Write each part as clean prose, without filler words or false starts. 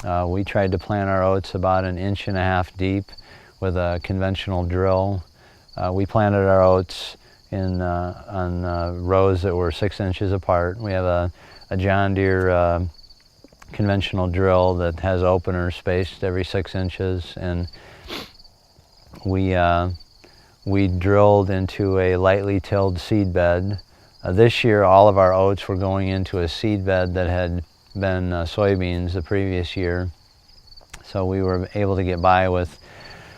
We tried to plant our oats about 1.5 inches deep with a conventional drill. We planted our oats on rows that were 6 inches apart. We have a John Deere conventional drill that has openers spaced every 6 inches, and we drilled into a lightly tilled seed bed. This year all of our oats were going into a seed bed that had been soybeans the previous year, so we were able to get by with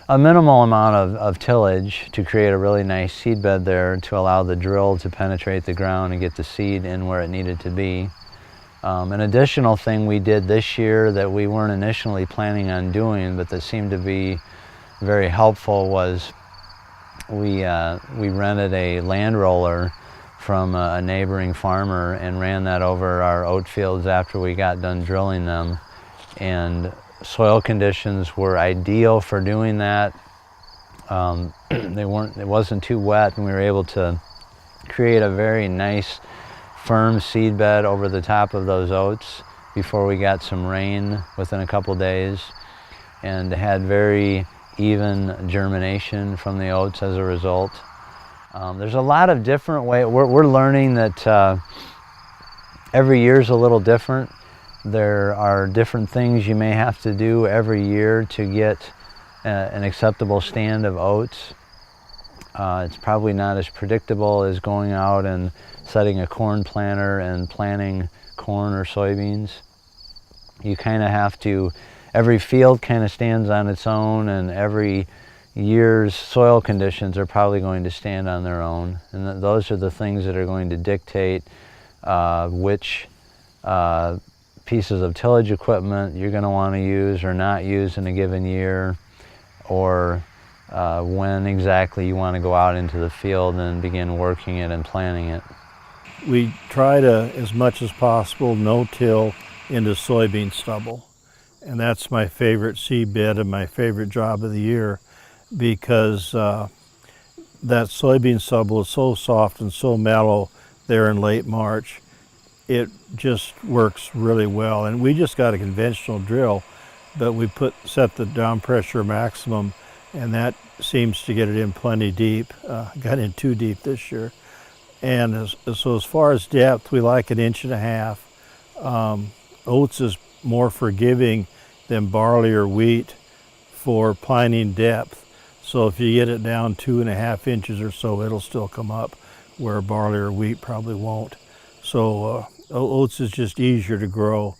a minimal amount of tillage to create a really nice seed bed there to allow the drill to penetrate the ground and get the seed in where it needed to be. An additional thing we did this year that we weren't initially planning on doing, but that seemed to be very helpful, was we rented a land roller from a neighboring farmer and ran that over our oat fields after we got done drilling them. And soil conditions were ideal for doing that. It wasn't too wet, and we were able to create a very nice firm seed bed over the top of those oats before we got some rain within a couple days, and had very even germination from the oats as a result. There's a lot of different ways. We're learning that every year is a little different. There are different things you may have to do every year to get an acceptable stand of oats. It's probably not as predictable as going out and setting a corn planter and planting corn or soybeans. You kind of have to, every field kind of stands on its own, and every year's soil conditions are probably going to stand on their own. And those are the things that are going to dictate which pieces of tillage equipment you're going to want to use or not use in a given year, or when exactly you want to go out into the field and begin working it and planting it. We try to, as much as possible, no-till into soybean stubble. And that's my favorite seed bed and my favorite job of the year, because that soybean stubble is so soft and so mellow there in late March. It just works really well. And we just got a conventional drill, but we set the down pressure maximum, and that seems to get it in plenty deep. Got in too deep this year. And so as far as depth, we like 1.5 inches. Oats is more forgiving than barley or wheat for planting depth. So if you get it down 2.5 inches or so, it'll still come up, where barley or wheat probably won't. So oats is just easier to grow.